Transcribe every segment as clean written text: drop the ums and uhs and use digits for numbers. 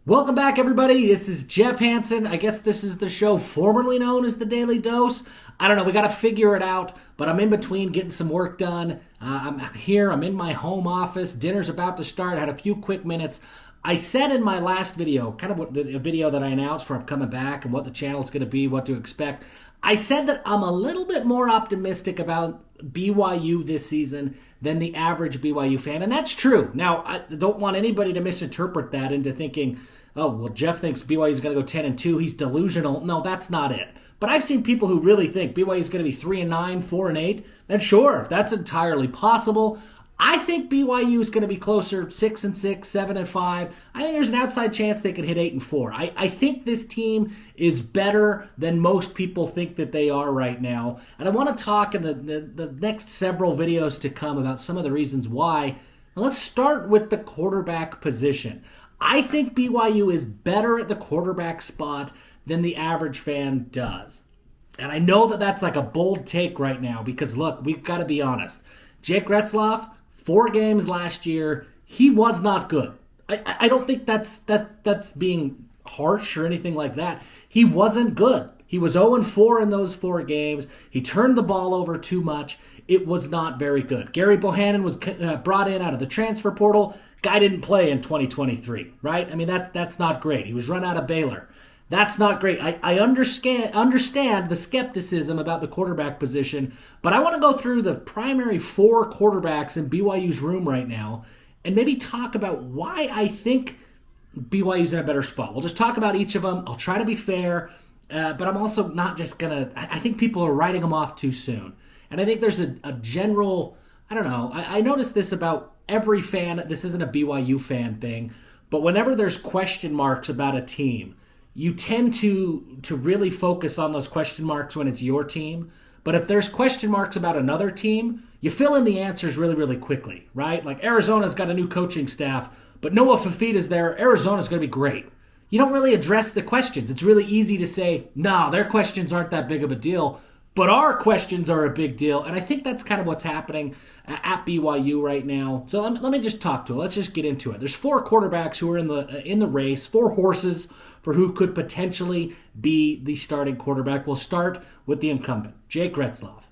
Welcome back, everybody. This is Jeff Hansen. I guess this is the show formerly known as the Daily Dose. I don't know. We got to figure it out, but I'm in between getting some work done. I'm here. I'm in my home office. Dinner's about to start. I had a few quick minutes. I said in my last video, kind of what the video that I announced where I'm coming back and what the channel's going to be, what to expect. I said that I'm a little bit more optimistic about BYU this season than the average BYU fan, and that's true. Now, I don't want anybody to misinterpret that into thinking, oh, well, Jeff thinks BYU is going to go 10-2. He's delusional. No, that's not it. But I've seen people who really think BYU is going to be 3-9, 4-8. And sure, that's entirely possible. I think BYU is going to be closer 6-6, 7-5. I think there's an outside chance they could hit 8-4. I think this team is better than most people think that they are right now. And I want to talk in the next several videos to come about some of the reasons why. Now, let's start with the quarterback position. I think BYU is better at the quarterback spot than the average fan does. And I know that that's like a bold take right now because, look, we've got to be honest. Jake Retzlaff, 4 games last year, he was not good. I don't think that's being harsh or anything like that. He wasn't good. He was 0-4 in those 4 games. He turned the ball over too much. It was not very good. Gerry Bohanon was brought in out of the transfer portal. Guy didn't play in 2023, right? I mean, that's not great. He was run out of Baylor. That's not great. I understand the skepticism about the quarterback position, but I want to go through the primary 4 quarterbacks in BYU's room right now and maybe talk about why I think BYU's in a better spot. We'll just talk about each of them. I'll try to be fair, but I'm also not just going to... I think people are writing them off too soon. And I think there's a general... I don't know. I noticed this about every fan. This isn't a BYU fan thing, but whenever there's question marks about a team, you tend to really focus on those question marks when it's your team. But if there's question marks about another team, you fill in the answers really, really quickly, right? Like Arizona's got a new coaching staff, but Noah Fafita's there. Arizona's going to be great. You don't really address the questions. It's really easy to say, no, their questions aren't that big of a deal, but our questions are a big deal. And I think that's kind of what's happening at BYU right now. So let me just talk to it. Let's just get into it. There's 4 quarterbacks who are in the race, 4 horses for who could potentially be the starting quarterback. We'll start with the incumbent, Jake Retzlaff.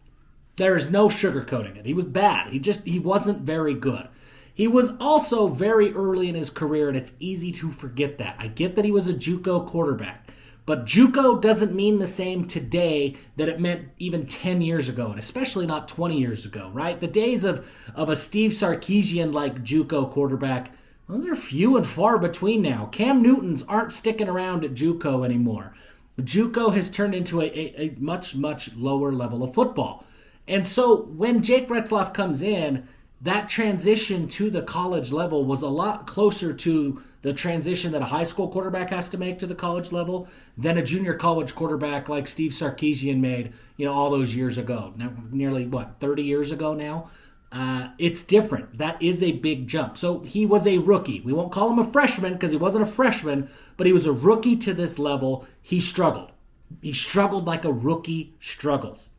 There is no sugarcoating it. He was bad. He wasn't very good. He was also very early in his career, and it's easy to forget that. I get that he was a JUCO quarterback, but JUCO doesn't mean the same today that it meant even 10 years ago, and especially not 20 years ago, right? The days of a Steve Sarkisian-like JUCO quarterback, those are few and far between now. Cam Newtons aren't sticking around at JUCO anymore. JUCO has turned into a much, much lower level of football. And so when Jake Retzlaff comes in, that transition to the college level was a lot closer to the transition that a high school quarterback has to make to the college level than a junior college quarterback like Steve Sarkisian made, all those years ago. Now, nearly, 30 years ago now? It's different. That is a big jump. So he was a rookie. We won't call him a freshman because he wasn't a freshman, but he was a rookie to this level. He struggled. He struggled like a rookie struggles.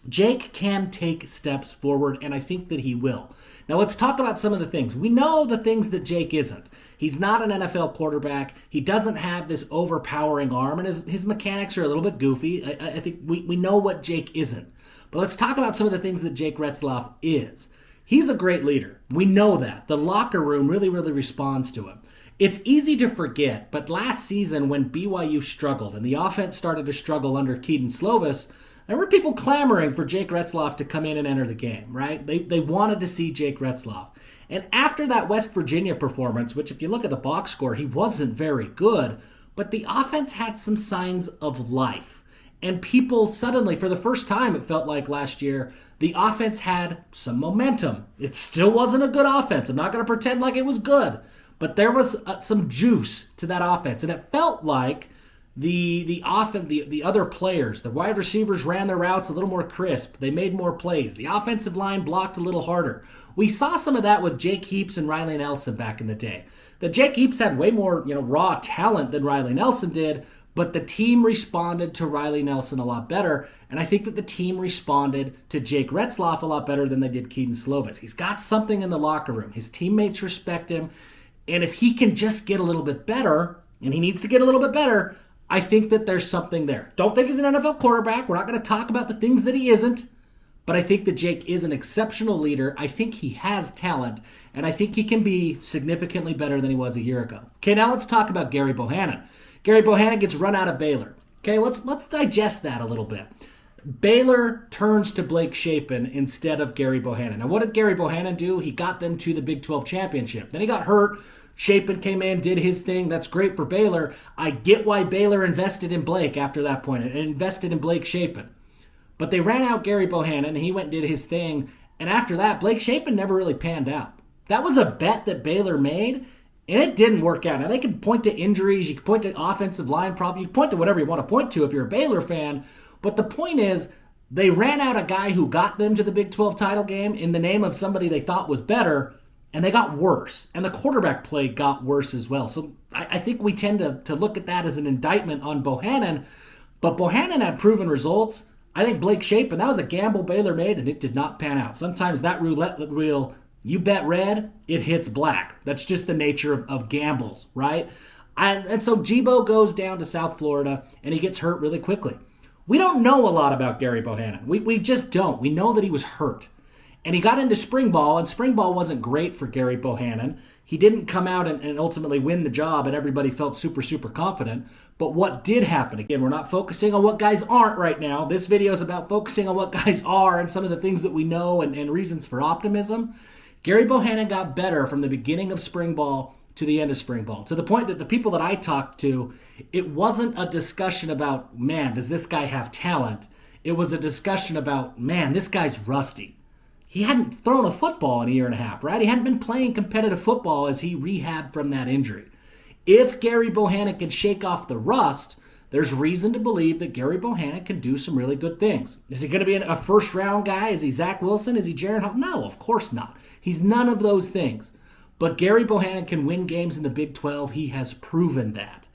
Jake can take steps forward, and I think that he will. Now let's talk about some of the things. We know the things that Jake isn't. He's not an NFL quarterback. He doesn't have this overpowering arm, and his mechanics are a little bit goofy. I think we know what Jake isn't. But let's talk about some of the things that Jake Retzlaff is. He's a great leader. We know that. The locker room really, really responds to him. It's easy to forget, but last season when BYU struggled and the offense started to struggle under Kedon Slovis, there were people clamoring for Jake Retzlaff to come in and enter the game, right? They wanted to see Jake Retzlaff. And after that West Virginia performance, which if you look at the box score, he wasn't very good, but the offense had some signs of life. And people suddenly, for the first time, it felt like last year, the offense had some momentum. It still wasn't a good offense. I'm not going to pretend like it was good. But there was some juice to that offense. And it felt like the other players, the wide receivers ran their routes a little more crisp. They made more plays. The offensive line blocked a little harder. We saw some of that with Jake Heaps and Riley Nelson back in the day. That Jake Heaps had way more raw talent than Riley Nelson did, but the team responded to Riley Nelson a lot better, and I think that the team responded to Jake Retzlaff a lot better than they did Kedon Slovis. He's got something in the locker room. His teammates respect him, and if he can just get a little bit better, and he needs to get a little bit better, I think that there's something there. Don't think he's an NFL quarterback. We're not going to talk about the things that he isn't. But I think that Jake is an exceptional leader. I think he has talent, and I think he can be significantly better than he was a year ago. Okay, now let's talk about Gerry Bohanon. Gerry Bohanon gets run out of Baylor. Okay, let's digest that a little bit. Baylor turns to Blake Shapen instead of Gerry Bohanon. Now, what did Gerry Bohanon do? He got them to the Big 12 championship. Then he got hurt. Shapen came in, did his thing. That's great for Baylor. I get why Baylor invested in Blake after that point and invested in Blake Shapen. But they ran out Gerry Bohanon, and he went and did his thing. And after that, Blake Shapen never really panned out. That was a bet that Baylor made, and it didn't work out. Now, they can point to injuries. You can point to offensive line problems. You can point to whatever you want to point to if you're a Baylor fan. But the point is, they ran out a guy who got them to the Big 12 title game in the name of somebody they thought was better, and they got worse. And the quarterback play got worse as well. So I think we tend to look at that as an indictment on Bohanon. But Bohanon had proven results. I think Blake Shapen, that was a gamble Baylor made, and it did not pan out. Sometimes that roulette wheel, you bet red, it hits black. That's just the nature of gambles, right? And so Gbo goes down to South Florida, and he gets hurt really quickly. We don't know a lot about Gerry Bohanon. We just don't. We know that he was hurt. And he got into spring ball, and spring ball wasn't great for Gerry Bohanon. He didn't come out and ultimately win the job, and everybody felt super, super confident. But what did happen? Again, we're not focusing on what guys aren't right now. This video is about focusing on what guys are and some of the things that we know and reasons for optimism. Gerry Bohanon got better from the beginning of spring ball to the end of spring ball, to the point that the people that I talked to, it wasn't a discussion about, man, does this guy have talent? It was a discussion about, man, this guy's rusty. He hadn't thrown a football in a year and a half, right? He hadn't been playing competitive football as he rehabbed from that injury. If Gerry Bohanon can shake off the rust, there's reason to believe that Gerry Bohanon can do some really good things. Is he going to be a first-round guy? Is he Zach Wilson? Is he Jaron Hall? No, of course not. He's none of those things. But Gerry Bohanon can win games in the Big 12. He has proven that.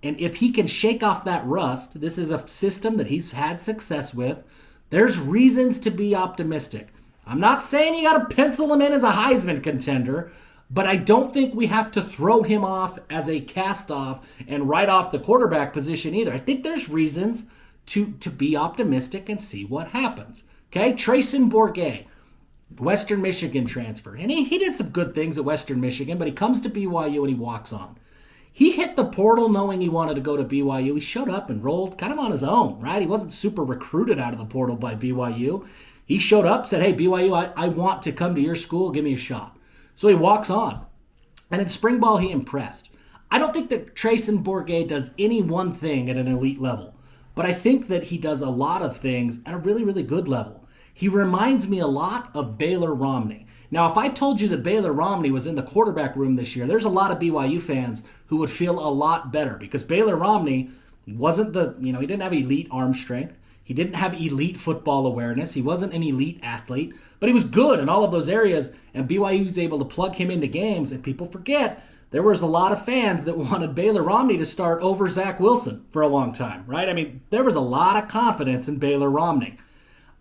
And if he can shake off that rust, this is a system that he's had success with, there's reasons to be optimistic. I'm not saying you got to pencil him in as a Heisman contender, but I don't think we have to throw him off as a cast-off and write off the quarterback position either. I think there's reasons to be optimistic and see what happens. Okay, Tracon Boray, Western Michigan transfer. And he did some good things at Western Michigan, but he comes to BYU and he walks on. He hit the portal knowing he wanted to go to BYU. He showed up and rolled kind of on his own, right? He wasn't super recruited out of the portal by BYU. He showed up, said, hey, BYU, I want to come to your school. Give me a shot. So he walks on. And in spring ball, he impressed. I don't think that Tracon Boray does any one thing at an elite level, but I think that he does a lot of things at a really, really good level. He reminds me a lot of Baylor Romney. Now, if I told you that Baylor Romney was in the quarterback room this year, there's a lot of BYU fans who would feel a lot better because Baylor Romney wasn't he didn't have elite arm strength. He didn't have elite football awareness. He wasn't an elite athlete, but he was good in all of those areas, and BYU was able to plug him into games, and people forget there was a lot of fans that wanted Baylor Romney to start over Zach Wilson for a long time, right? I mean, there was a lot of confidence in Baylor Romney.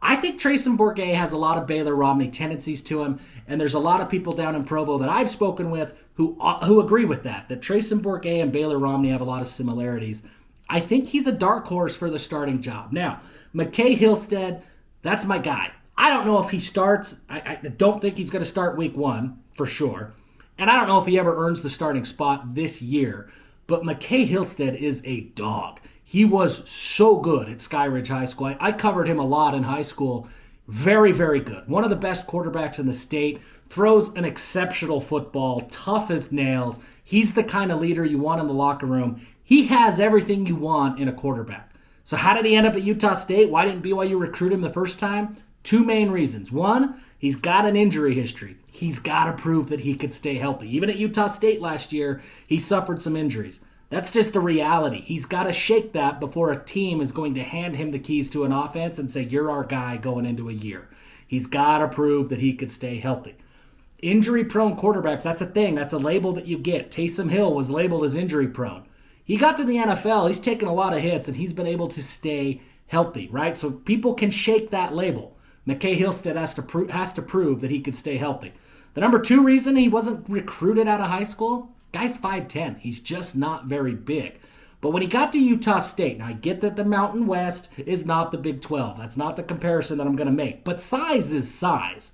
I think Tracon Boray has a lot of Baylor Romney tendencies to him, and there's a lot of people down in Provo that I've spoken with who agree with that Tracon Boray and Baylor Romney have a lot of similarities. I think he's a dark horse for the starting job. Now, McKay Hillstead, that's my guy. I don't know if he starts. I don't think he's going to start week 1 for sure. And I don't know if he ever earns the starting spot this year. But McKay Hillstead is a dog. He was so good at Skyridge High School. I covered him a lot in high school. Very, very good. One of the best quarterbacks in the state. Throws an exceptional football. Tough as nails. He's the kind of leader you want in the locker room. He has everything you want in a quarterback. So how did he end up at Utah State? Why didn't BYU recruit him the first time? 2 main reasons. One, he's got an injury history. He's got to prove that he could stay healthy. Even at Utah State last year, he suffered some injuries. That's just the reality. He's got to shake that before a team is going to hand him the keys to an offense and say, you're our guy going into a year. He's got to prove that he could stay healthy. Injury-prone quarterbacks, that's a thing. That's a label that you get. Taysom Hill was labeled as injury-prone. He got to the NFL, he's taken a lot of hits, and he's been able to stay healthy, right? So people can shake that label. McKay Hillstead has to prove that he could stay healthy. The number 2 reason he wasn't recruited out of high school, Guy's 5'10". He's just not very big. But when he got to Utah State, now I get that the Mountain West is not the Big 12. That's not the comparison that I'm going to make. But size is size.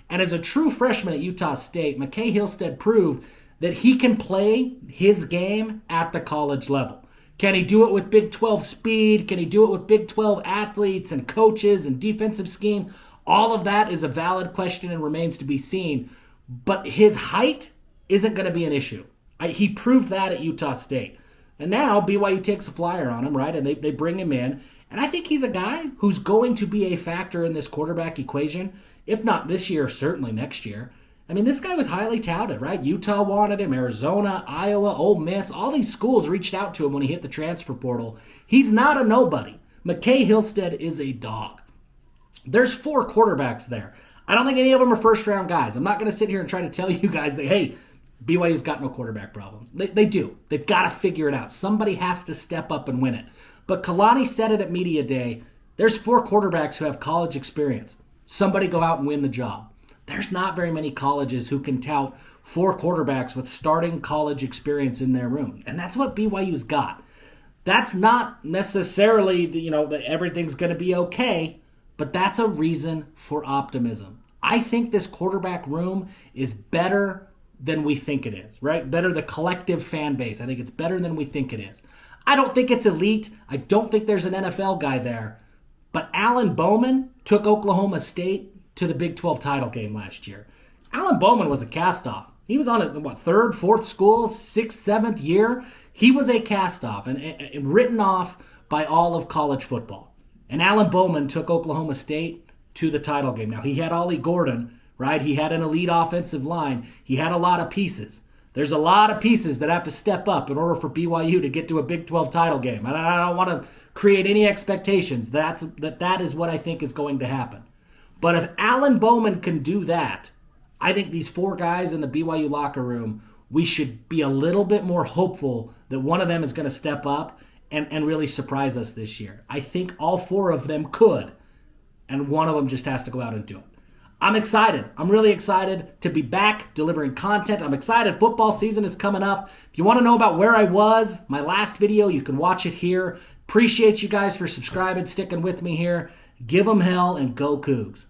And as a true freshman at Utah State, McKay Hillstead proved that he can play his game at the college level. Can he do it with Big 12 speed? Can he do it with Big 12 athletes and coaches and defensive scheme? All of that is a valid question and remains to be seen. But his height isn't going to be an issue. He proved that at Utah State. And now BYU takes a flyer on him, right? And they bring him in. And I think he's a guy who's going to be a factor in this quarterback equation, if not this year, certainly next year. I mean, this guy was highly touted, right? Utah wanted him, Arizona, Iowa, Ole Miss. All these schools reached out to him when he hit the transfer portal. He's not a nobody. McKay Hillstead is a dog. There's 4 quarterbacks there. I don't think any of them are first-round guys. I'm not going to sit here and try to tell you guys that, hey, BYU's got no quarterback problems. They do. They've got to figure it out. Somebody has to step up and win it. But Kalani said it at Media Day. There's 4 quarterbacks who have college experience. Somebody go out and win the job. There's not very many colleges who can tout 4 quarterbacks with starting college experience in their room. And that's what BYU's got. That's not necessarily, that everything's going to be okay, but that's a reason for optimism. I think this quarterback room is better than we think it is, right? Better the collective fan base. I think it's better than we think it is. I don't think it's elite. I don't think there's an NFL guy there. But Alan Bowman took Oklahoma State to the Big 12 title game last year. Alan Bowman was a cast-off. He was on a, 3rd, 4th school, 6th, 7th year. He was a cast-off and written off by all of college football. And Alan Bowman took Oklahoma State to the title game. Now, he had Ollie Gordon, right? He had an elite offensive line. He had a lot of pieces. There's a lot of pieces that have to step up in order for BYU to get to a Big 12 title game. And I don't want to create any expectations. That is what I think is going to happen. But if Alan Bowman can do that, I think these 4 guys in the BYU locker room, we should be a little bit more hopeful that one of them is going to step up and really surprise us this year. I think all 4 of them could, and one of them just has to go out and do it. I'm excited. I'm really excited to be back delivering content. I'm excited. Football season is coming up. If you want to know about where I was, my last video, you can watch it here. Appreciate you guys for subscribing, sticking with me here. Give them hell and go Cougs.